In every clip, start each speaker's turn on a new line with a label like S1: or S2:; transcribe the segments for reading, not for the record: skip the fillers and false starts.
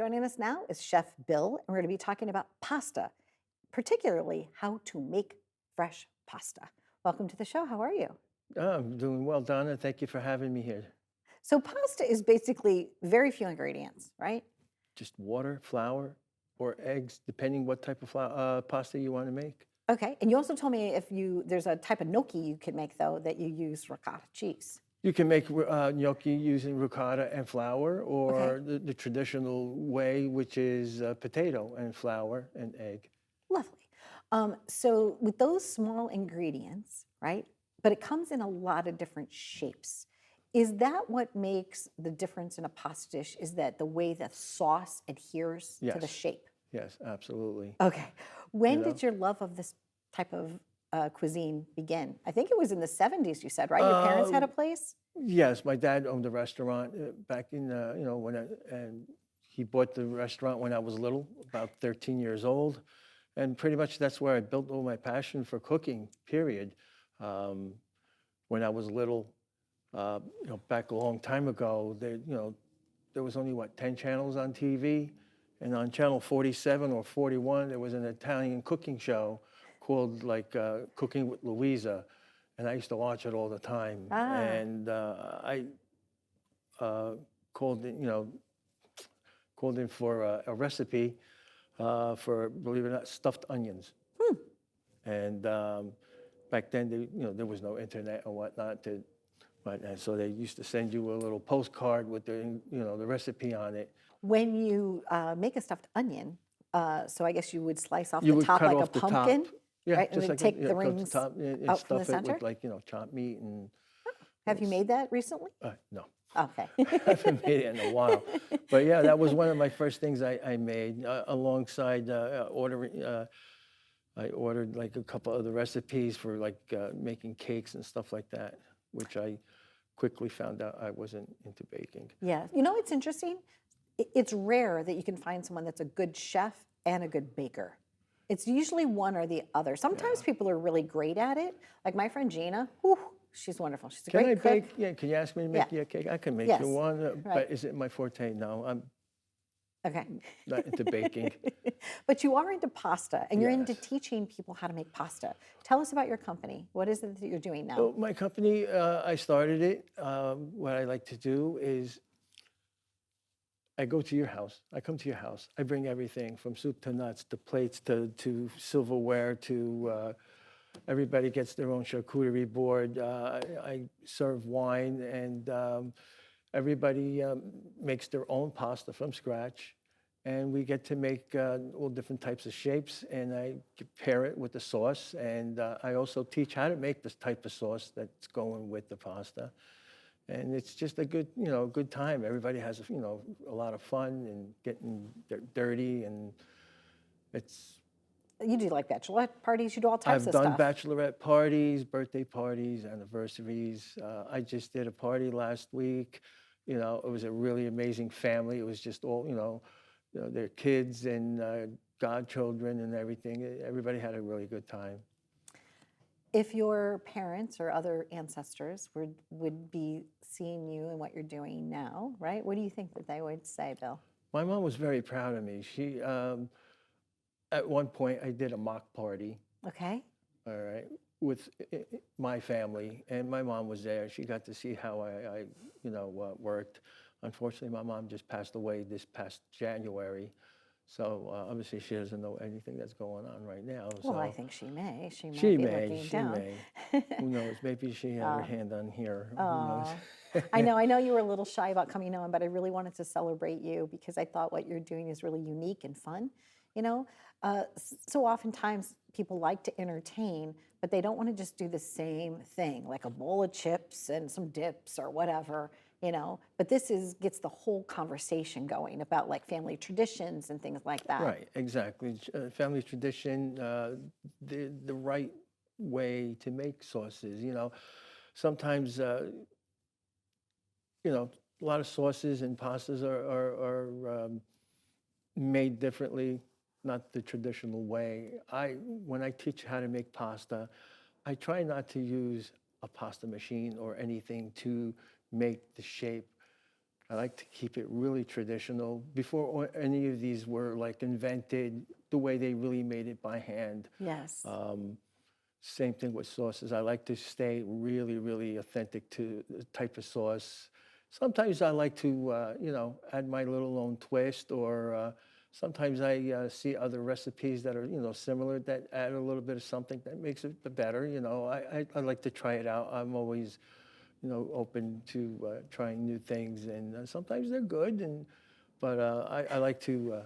S1: Joining us now is Chef Bill, and we're going to be talking about pasta, particularly how to make fresh pasta. Welcome to the show. How are you?
S2: Oh, I'm doing well, Donna. Thank you for having me here.
S1: So, pasta is basically very few ingredients, right?
S2: Just water, flour, or eggs, depending what type of pasta you want to make.
S1: Okay. And you also told me there's a type of gnocchi you can make, though, that you use ricotta cheese.
S2: You can make gnocchi using ricotta and flour,
S1: Okay.
S2: or the traditional way, which is potato and flour and egg.
S1: Lovely. So, with those small ingredients, right? But it comes in a lot of different shapes. Is that what makes the difference in a pasta dish? Is that the way the sauce adheres to the
S2: Yes,
S1: shape?
S2: yes, absolutely.
S1: Okay.
S2: You
S1: When
S2: know,
S1: did your love of this type of cuisine begin? I think it was in the 70s, you said, right? Your parents
S2: uh,
S1: had a place?
S2: yes, my dad owned a restaurant back in and he bought the restaurant when I was little, about 13 years old. And pretty much that's where I built all my passion for cooking, period. Um, when I was little, back a long time ago, there was only, what, 10 channels on TV? And on channel 47 or 41, there was an Italian cooking show called Cooking with Louisa. And I used to watch it all the time.
S1: Ah,
S2: And I uh, called in, called in for a recipe for, believe it or not, stuffed onions.
S1: hmm.
S2: And back then, there was no internet or whatnot. So they used to send you a little postcard with the recipe on it.
S1: When you make a stuffed onion, so I guess you would slice off the
S2: You would
S1: top
S2: cut
S1: like a
S2: off the top,
S1: pumpkin,
S2: yeah,
S1: right? And
S2: just
S1: then
S2: like
S1: take the
S2: cut off the
S1: rings
S2: top and
S1: out from the
S2: stuff it
S1: center?
S2: with chopped meat and
S1: Have you made that recently?
S2: no.
S1: Okay.
S2: I haven't made it in a while, but yeah, that was one of my first things I made alongside ordering. I ordered like a couple of the recipes for making cakes and stuff like that, which I quickly found out I wasn't into baking.
S1: Yeah. You know, it's interesting. It's rare that you can find someone that's a good chef and a good baker. It's usually one or the other. Sometimes
S2: Yeah.
S1: people are really great at it. Like my friend Gina, whew, she's wonderful. She's a
S2: Can I
S1: great cook.
S2: bake? Yeah. Can you ask me to
S1: Yeah.
S2: make you a cake? I can make you
S1: Yes.
S2: one,
S1: Right.
S2: but is it my forte? No, I'm
S1: Okay.
S2: not into baking.
S1: But you are into pasta and you're into
S2: Yes.
S1: teaching people how to make pasta. Tell us about your company. What is it that you're doing now?
S2: So my company, I started it. What I like to do is I go to your house. I come to your house. I bring everything from soup to nuts to plates to silverware to everybody gets their own charcuterie board. I serve wine and everybody makes their own pasta from scratch. And we get to make all different types of shapes, and I pair it with the sauce. And I also teach how to make this type of sauce that's going with the pasta. And it's just a good time. Everybody has, a lot of fun and getting dirty, and it's.
S1: You do like bachelorette parties, you do all types
S2: I've
S1: of
S2: done
S1: stuff.
S2: bachelorette parties, birthday parties, anniversaries. I just did a party last week. It was a really amazing family. It was just all, their kids and godchildren and everything. Everybody had a really good time.
S1: If your parents or other ancestors would be seeing you and what you're doing now, right? What do you think that they would say, Bill?
S2: My mom was very proud of me. At one point, I did a mock party,
S1: Okay.
S2: all right, with my family, and my mom was there. She got to see how I worked. Unfortunately, my mom just passed away this past January, so obviously she doesn't know anything that's going on right now.
S1: Well, I
S2: So
S1: think she may. She might
S2: she
S1: be
S2: may,
S1: looking
S2: she
S1: down.
S2: may. Who knows? Maybe she had her hand on here. Who knows?
S1: Oh, I know you were a little shy about coming on, but I really wanted to celebrate you because I thought what you're doing is really unique and fun. You know, so oftentimes people like to entertain, but they don't want to just do the same thing, like a bowl of chips and some dips or whatever. But gets the whole conversation going about like family traditions and things like that.
S2: Right, exactly. Family tradition, the right way to make sauces. Sometimes a lot of sauces and pastas are made differently, not the traditional way. When I teach how to make pasta, I try not to use a pasta machine or anything to make the shape. I like to keep it really traditional. Before any of these were like invented, the way they really made it by hand.
S1: Yes.
S2: Same thing with sauces. I like to stay really, really authentic to the type of sauce. Sometimes I like to, add my little own twist, or sometimes I see other recipes that are, similar, that add a little bit of something that makes it better. I like to try it out. I'm always, open to trying new things, and sometimes they're good, but I like to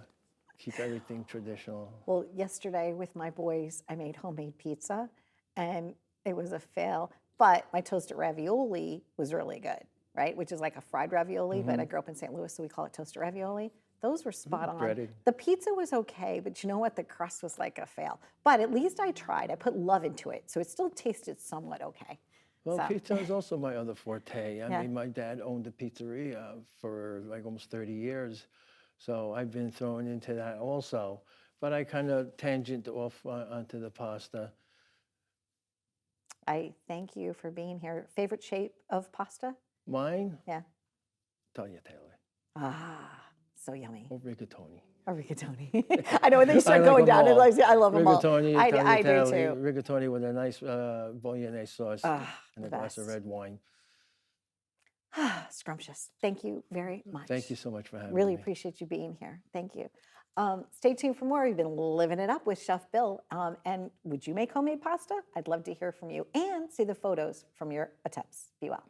S2: keep everything traditional.
S1: Well, yesterday with my boys, I made homemade pizza and it was a fail, but my toasted ravioli was really good, right? Which is like a fried ravioli, but I grew up in St. Louis, so we call it toasted ravioli. Those were spot on.
S2: Breaded.
S1: The pizza was okay, but you know what? The crust was like a fail. But at least I tried. I put love into it, so it still tasted somewhat okay.
S2: Well,
S1: So,
S2: pizza is also my other forte. I
S1: Yeah.
S2: mean, my dad owned a pizzeria for like almost 30 years. So I've been thrown into that also. But I kind of tangent off onto the pasta.
S1: I thank you for being here. Favorite shape of pasta?
S2: Mine,
S1: Yeah.
S2: tagliatelle
S1: Ah, so yummy.
S2: or rigatoni.
S1: Or rigatoni. I know when they start
S2: I like
S1: going
S2: 'em
S1: down,
S2: all.
S1: I love them all.
S2: Rigatoni,
S1: I do
S2: tagliatelle,
S1: too.
S2: rigatoni with a nice bolognese sauce
S1: Ah,
S2: and
S1: the
S2: a glass of
S1: best.
S2: red wine.
S1: Scrumptious. Thank you very much.
S2: Thank you so much for having
S1: Really
S2: me.
S1: appreciate you being here. Thank you. Stay tuned for more. We've been living it up with Chef Bill. And would you make homemade pasta? I'd love to hear from you and see the photos from your attempts. Be well.